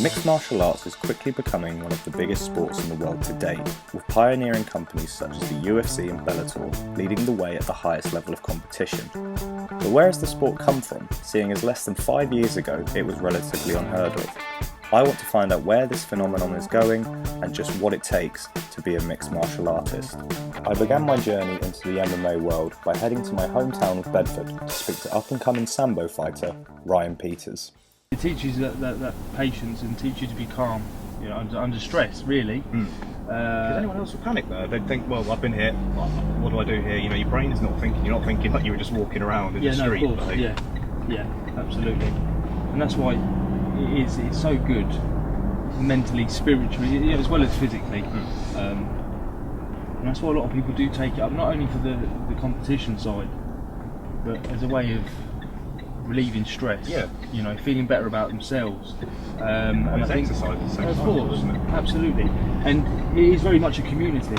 Mixed martial arts is quickly becoming one of the biggest sports in the world to date, with pioneering companies such as the UFC and Bellator leading the way at the highest level of competition. But where has the sport come from, seeing as less than 5 years ago it was relatively unheard of? I want to find out where this phenomenon is going and just what it takes to be a mixed martial artist. I began my journey into the MMA world by heading to my hometown of Bedford to speak to up-and-coming Sambo fighter Ryan Peters. It teaches that patience and teaches you to be calm, you know, under stress, really. Because anyone else would panic there. They'd think, well, I've been here, what do I do here? You know, your brain is not thinking. You're not thinking like you were just walking around in the street. Of course. Yeah, absolutely. And that's why it's so good, mentally, spiritually, as well as physically. And that's why a lot of people do take it up, not only for the competition side, but as a way of relieving stress. Yeah. You know, feeling better about themselves. And I think exercise at the same of time, course, isn't it? Absolutely. And it is very much a community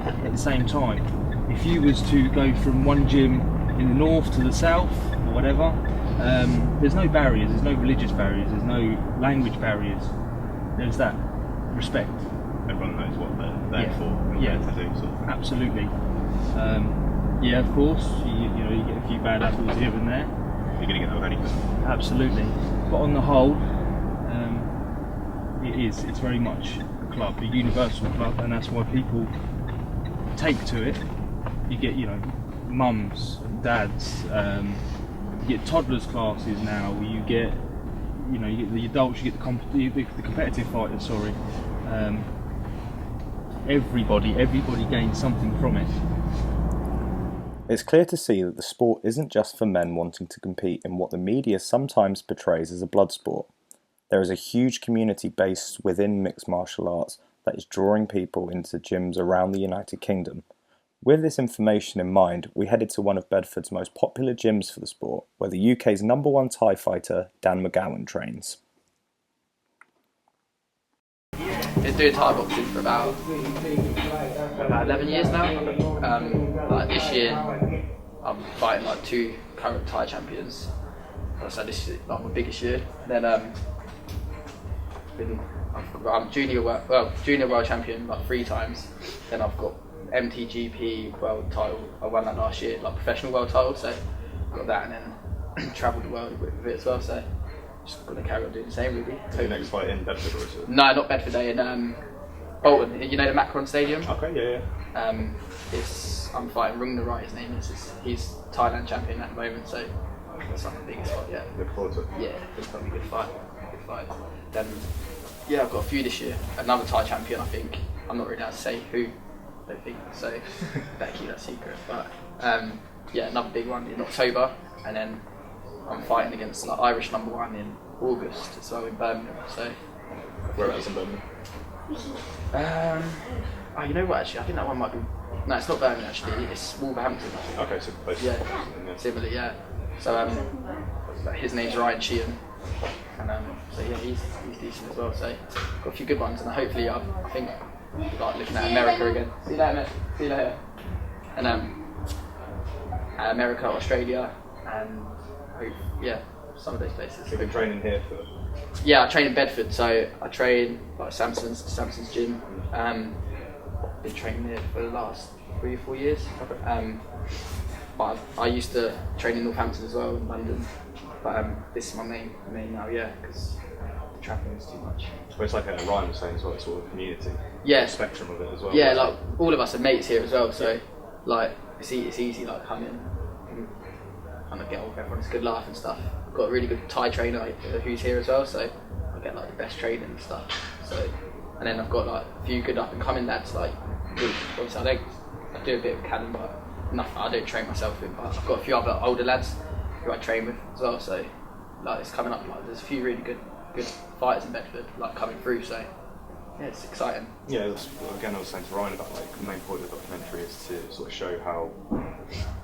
at the same time. If you was to go from one gym in the north to the south or whatever, there's no barriers, there's no religious barriers, there's no language barriers. There's that respect. Everyone knows what they're there for and there to do. Sort of thing. Absolutely. Yeah, of course. You know, you get a few bad apples here and there. You're going to get that with anything. Absolutely. But on the whole, it's very much a club, a universal club, and that's why people take to it. You get, you know, mums, dads, you get toddlers classes now, you get the adults, you get the competitive fighters, sorry. Everybody gains something from it. It's clear to see that the sport isn't just for men wanting to compete in what the media sometimes portrays as a blood sport. There is a huge community based within mixed martial arts that is drawing people into gyms around the United Kingdom. With this information in mind, we headed to one of Bedford's most popular gyms for the sport, where the UK's #1 Thai fighter Dan McGowan trains. Been doing Thai boxing for about 11 years now. Like this year, I'm fighting like 2 current Thai champions. So this is like my biggest year. Then I'm junior world champion like 3 times. Then I've got MTGP world title. I won that last year, like professional world title. So I got that, and then travelled the world with it as well. So just going to carry on doing the same, really. So your next fight in Bedford, or is it? No, not Bedford. In Bolton. You know the Macron Stadium? Okay, yeah. I'm fighting Rung Narai, his name is. He's Thailand champion at the moment, so that's like the biggest fight yet. Look forward to it. Yeah, it's probably a good fight. Then, I've got a few this year. Another Thai champion, I think. I'm not really allowed to say who, I don't think, so better keep that secret. But another big one in October, and then I'm fighting against like Irish #1 in August as well in Birmingham. So Whereabouts in Birmingham? You know what? Actually, I think that one might be. No, it's not Birmingham. Actually, it's Wolverhampton. Okay, so close. Yeah, similar. Yeah. So his name's Ryan Sheehan, and so yeah, he's decent as well. So got a few good ones, and hopefully I think like looking at America again. See you later, mate. See you later. And America, Australia, and some of those places. You've been training here for? Yeah, I train in Bedford, so I train like Samson's gym. Been training here for the last 3 or 4 years. Okay. But I used to train in Northampton as well, in London. But this is my main now, because the travelling is too much. But it's like Ryan was saying, sort of community. Yeah. Spectrum of it as well. Yeah, like all of us are mates here as well, so like it's easy like come in and kind of get on with everyone. It's a good laugh and stuff. I've got a really good Thai trainer who's here as well, so I get like the best training and stuff. So, and then I've got like a few good up and coming lads. Like obviously I do a bit of canon, but nothing. I don't train myself in. But I've got a few other older lads who I train with as well. So like it's coming up. Like there's a few really good fighters in Bedford like coming through. So yeah, it's exciting. Yeah, again, I was saying to Ryan about like the main point of the documentary is to sort of show how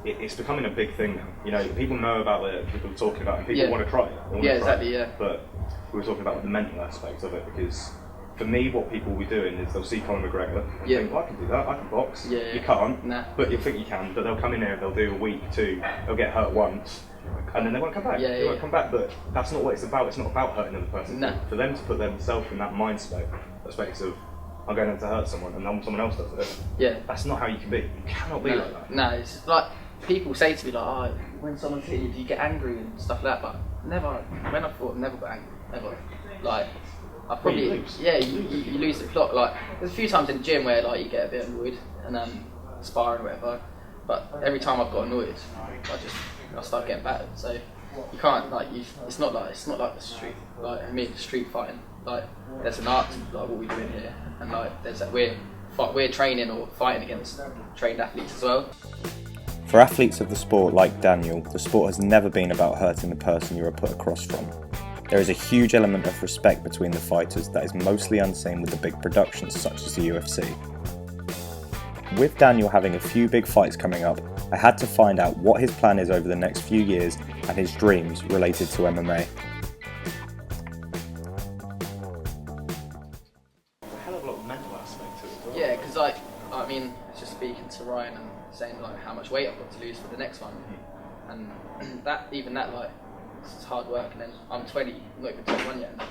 it's becoming a big thing now. You know, people know about it, people are talking about it, and people want to try it. Exactly. Yeah. But we were talking about the mental aspect of it, because for me, what people will be doing is they'll see Conor McGregor and think, I can do that, I can box. Yeah. You can't, nah. but you'll think you can. But they'll come in here, they'll do a week, 2, they'll get hurt once, and then they won't come back. Yeah, they won't come back, but that's not what it's about. It's not about hurting another person. No. For them to put themselves in that mind space of, I'm going to hurt someone, and then someone else does it. Yeah. That's not how you can be. You cannot be like that. No, it's like, people say to me like, oh, when someone's hitting you, do you get angry and stuff like that? But never, when I fought, I've never got angry, never. Like, I probably, you lose. Yeah, you lose the plot. Like, there's a few times in the gym where like you get a bit annoyed and sparring or whatever. But every time I've got annoyed, I start getting battered. So you can't like it's not like the street. Like I mean, street fighting. Like there's an art to like what we're doing here, and like there's that we're training or fighting against trained athletes as well. For athletes of the sport like Daniel, the sport has never been about hurting the person you are put across from. There is a huge element of respect between the fighters that is mostly unseen with the big productions such as the UFC. With Daniel having a few big fights coming up, I had to find out what his plan is over the next few years and his dreams related to MMA. A hell of a lot of mental aspect to it as well. Yeah, because like I mean, just speaking to Ryan and saying like how much weight I've got to lose for the next one, and that like it's hard work. And then I'm 20, I'm not even 21 yet, and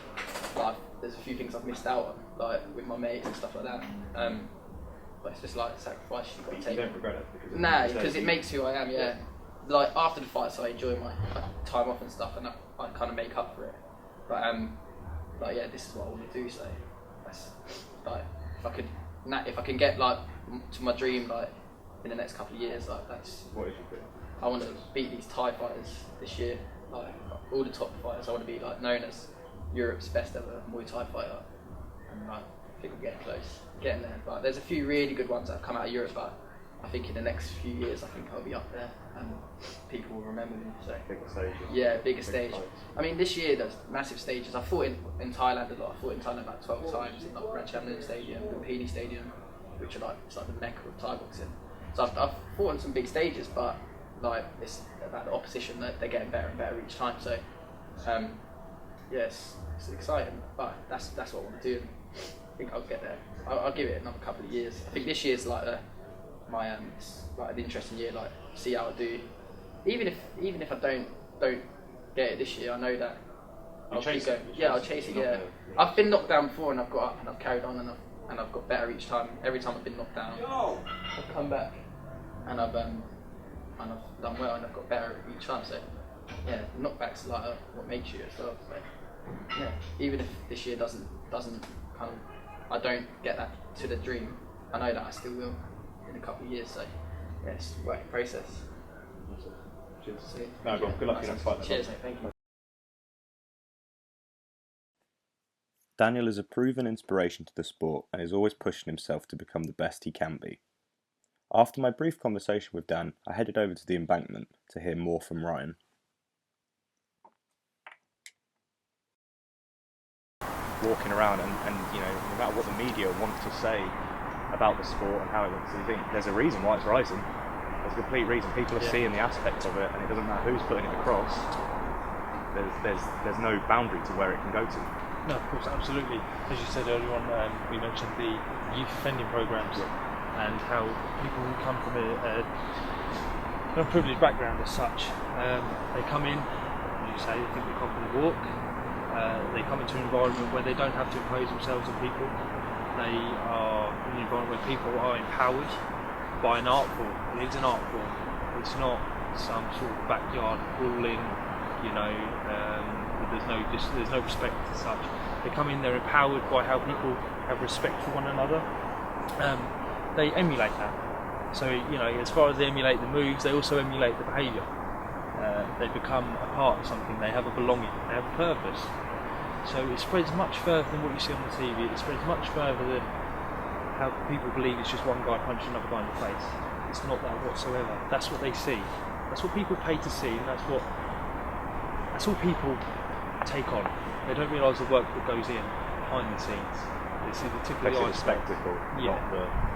like there's a few things I've missed out on, like with my mates and stuff like that. But it's just like a sacrifice you've got to take. You don't regret it? Nah, because it makes who I am, yeah. Like after the fights I enjoy my time off and stuff, and I kind of make up for it. But like yeah, this is what I want to do, so that's like if I can get like to my dream like in the next couple of years, like that's What is your dream? I want to beat these Thai fighters this year, like all the top fighters. I want to be like known as Europe's best ever Muay Thai fighter, and like I think we're getting there. But there's a few really good ones that have come out of Europe, but I think in the next few years I think I'll be up there and people will remember me. So Bigger stage. yeah, bigger stage. I mean this year there's massive stages. I fought in Thailand a lot. I fought in Thailand about 12 times in like Ratchaman Stadium, Lumpini Stadium, which are like it's like the mecca of Thai boxing. So I've fought on some big stages, but like it's about the opposition that they're getting better and better each time. So yes, it's exciting, but that's what I want to do. I think I'll get there. I'll give it another couple of years. I think this year's like my it's like an interesting year. Like see how I do. Even if I don't get it this year, I know that I'll keep going. Yeah, I'll chase it. Yeah, I've been knocked down before and I've got up and I've carried on and I've got better each time. Every time I've been knocked down, I've come back and I've done well and I've got better each time. So yeah, knockbacks are like what makes you as well. So yeah, even if this year doesn't kind of I don't get that to the dream, I know that I still will in a couple of years. So yeah, it's a working process. Cheers. So, No, good luck in your next fight. Cheers, mate. Thank you. Daniel is a proven inspiration to the sport and is always pushing himself to become the best he can be. After my brief conversation with Dan, I headed over to the embankment to hear more from Ryan. Walking around and you know, no matter what the media wants to say about the sport and how it looks, you think there's a reason why it's rising. There's a complete reason. People are seeing the aspect of it, and it doesn't matter who's putting it across. There's no boundary to where it can go to. No, of course, absolutely. As you said earlier on, we mentioned the youth offending programs and how people who come from a privileged background as such, they come in, as you say, they think they can't really walk. They come into an environment where they don't have to impose themselves on people. They are in an environment where people are empowered by an art form. It is an art form. It's not some sort of backyard brawling, you know, there's no respect as such. They come in, they're empowered by how people have respect for one another. They emulate that. So, you know, as far as they emulate the moves, they also emulate the behaviour. They become a part of something, they have a belonging, they have a purpose. So it spreads much further than what you see on the TV, it spreads much further than how people believe it's just one guy punching another guy in the face. It's not that whatsoever. That's what they see. That's what people pay to see, and that's what people take on. They don't realise the work that goes in behind the scenes. They see the tip of the iceberg. Spectacle, Yeah,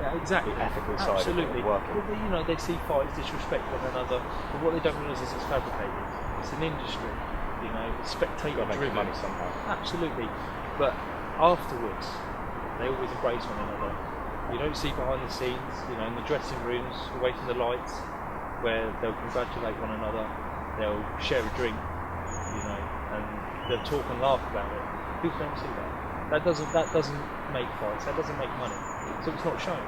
not exactly. the ethical side Absolutely. of working. Well, you know, they see fights, disrespect one another, but what they don't realise is it's fabricated. It's an industry, you know, it's spectator Got to make driven. money somehow. Absolutely. But afterwards, they always embrace one another. You don't see behind the scenes, you know, in the dressing rooms, away from the lights, where they'll congratulate one another. they'll share a drink, you know, and they'll talk and laugh about it. People don't see that. That doesn't make fights. That doesn't make money. So it's not shown.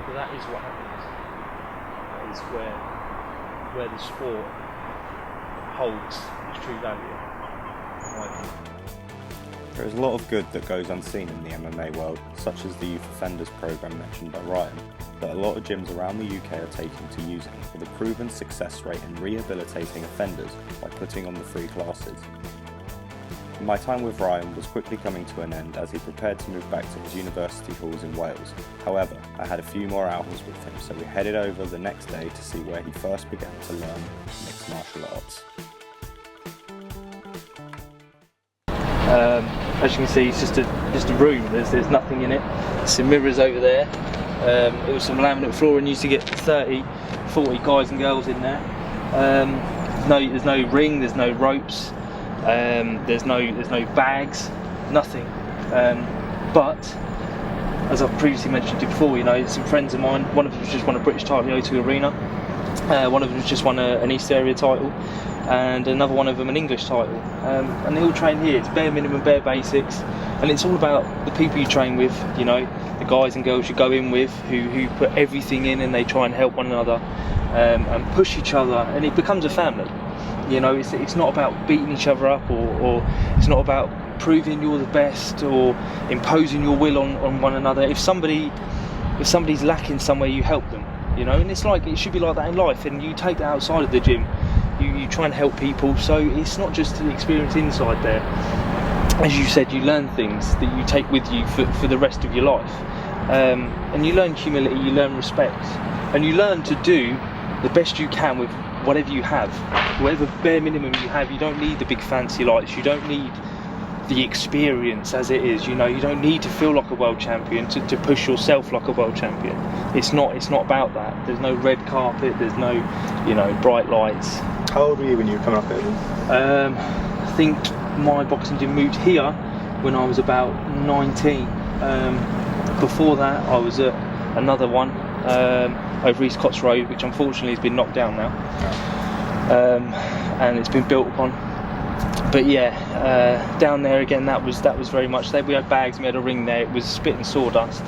But that is what happens. That is where the sport holds its true value, in my opinion. There is a lot of good that goes unseen in the MMA world, such as the youth offenders program mentioned by Ryan, that a lot of gyms around the UK are taking to using, with a proven success rate in rehabilitating offenders by putting on the free classes. My time with Ryan was quickly coming to an end as he prepared to move back to his university halls in Wales. However, I had a few more hours with him, so we headed over the next day to see where he first began to learn mixed martial arts. As you can see, it's just a room. There's nothing in it. There's some mirrors over there. It was some laminate floor, and used to get 30, 40 guys and girls in there. There's no ring. There's no ropes. There's no bags. Nothing. But as I've previously mentioned before, you know, some friends of mine. One of them just won a British title at the O2 Arena. One of them just won an East Area title. And another one of them an English title, and they all train here. It's bare minimum, bare basics, and it's all about the people you train with, you know, the guys and girls you go in with who put everything in, and they try and help one another and push each other, and it becomes a family. You know, it's not about beating each other up, or it's not about proving you're the best or imposing your will on one another. If somebody's lacking somewhere, you help them, you know, and it should be like that in life, and you take that outside of the gym. You try and help people, so it's not just the experience inside there. As you said, you learn things that you take with you for the rest of your life, and you learn humility, you learn respect, and you learn to do the best you can with whatever you have, whatever bare minimum you have. You don't need the big fancy lights, you don't need the experience as it is, you know, you don't need to feel like a world champion to push yourself like a world champion. It's not about that. There's no red carpet, there's no, you know, bright lights. How old were you when you were coming up here? I think my boxing gym moved here when I was about 19. Before that I was at another one over East Cots Road, which unfortunately has been knocked down now, and it's been built upon. But yeah, down there again, that was very much there. We had bags, we had a ring there. It was spit and sawdust.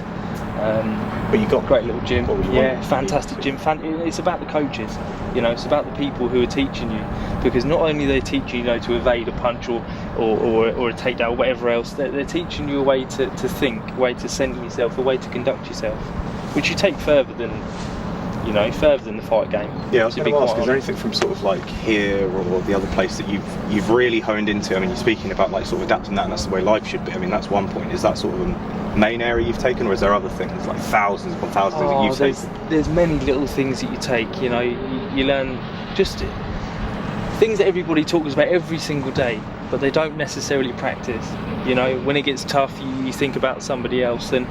But you got a great little gym. Yeah, fantastic gym. It's about the coaches, you know. It's about the people who are teaching you, because not only they teach you, you know, to evade a punch or a takedown or whatever else, they're teaching you a way to think, a way to center yourself, a way to conduct yourself, which you take further than the fight game. Yeah, I was going to ask, is there anything from sort of like here or the other place that you've really honed into? I mean, you're speaking about like sort of adapting that, and that's the way life should be. I mean, that's one point. Is that sort of a main area you've taken, or is there other things, like thousands upon thousands that you've taken? There's many little things that you take, you know. You learn just things that everybody talks about every single day, but they don't necessarily practice. You know, when it gets tough, you think about somebody else, and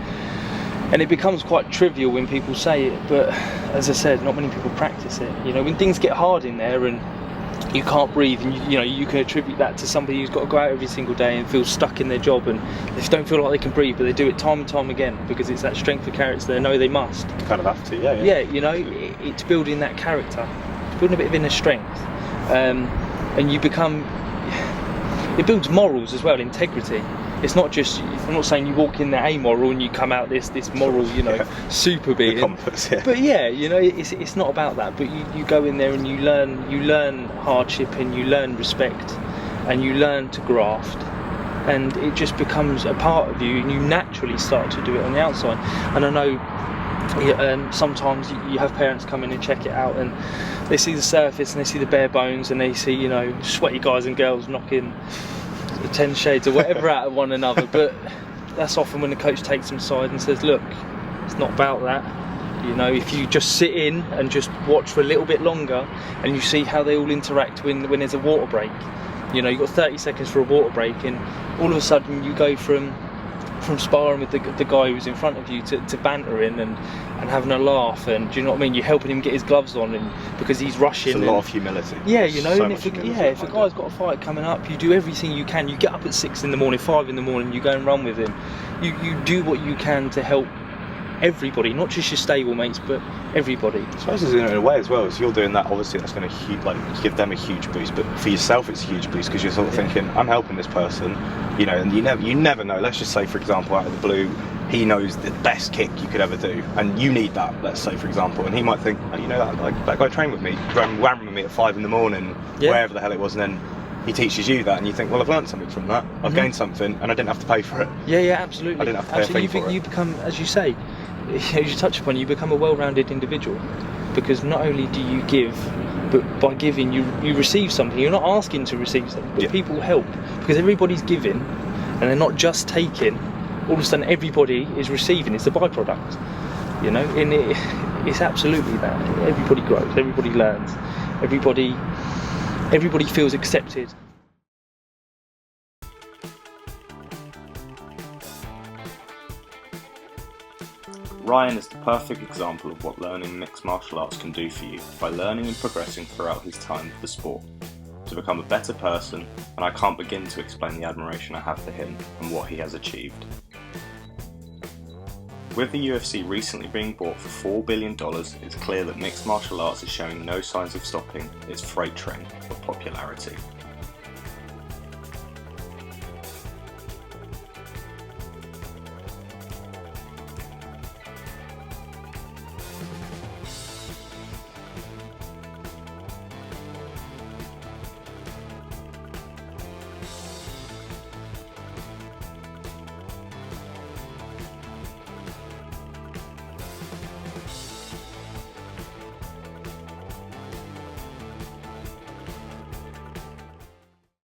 it becomes quite trivial when people say it, but as I said, not many people practice it. You know, when things get hard in there and you can't breathe, and you know, you can attribute that to somebody who's got to go out every single day and feel stuck in their job, and they don't feel like they can breathe, but they do it time and time again because it's that strength of character. They know they must. You kind of have to, yeah. Yeah, you know, it's building that character, it's building a bit of inner strength, and you become. It builds morals as well, integrity. It's not just, I'm not saying you walk in there amoral and you come out this moral, you know, super being. The compass, yeah. But yeah, you know, it's not about that. But you go in there and you learn hardship, and you learn respect, and you learn to graft, and it just becomes a part of you, and you naturally start to do it on the outside. And I know sometimes you have parents come in and check it out, and they see the surface and they see the bare bones, and they see, you know, sweaty guys and girls knocking 10 shades or whatever out of one another. But that's often when the coach takes them aside and says, look, it's not about that. You know, if you just sit in and just watch for a little bit longer, and you see how they all interact when there's a water break. You know, you've got 30 seconds for a water break, and all of a sudden you go from sparring with the guy who's in front of you to bantering and having a laugh, and do you know what I mean? You're helping him get his gloves on, and because he's rushing. It's a lot of humility. Yeah, you know, so and if a guy's got a fight coming up, you do everything you can. You get up at 6 in the morning, 5 in the morning, you go and run with him. You do what you can to help everybody, not just your stable mates, but everybody. I suppose in a way as well, as you're doing that, obviously that's going to give them a huge boost, but for yourself it's a huge boost because you're sort of thinking, I'm helping this person, you know, and you never know. Let's just say, for example, out of the blue, he knows the best kick you could ever do, and you need that, let's say, for example, and he might think, oh, you know, that guy trained with me, ran with me at 5 in the morning, wherever the hell it was, and then he teaches you that, and you think, well, I've learned something from that, I've gained something, and I didn't have to pay for it. Yeah, absolutely. I didn't have to pay a fee for it. You become, as you say, as you touch upon, you become a well-rounded individual, because not only do you give, but by giving you receive something. You're not asking to receive something, but people help, because everybody's giving, and they're not just taking. All of a sudden everybody is receiving. It's a byproduct, you know, and it's absolutely that. Everybody grows, everybody learns, everybody feels accepted. Ryan is the perfect example of what learning mixed martial arts can do for you by learning and progressing throughout his time with the sport, to become a better person, and I can't begin to explain the admiration I have for him and what he has achieved. With the UFC recently being bought for $4 billion, it's clear that mixed martial arts is showing no signs of stopping its freight train of popularity.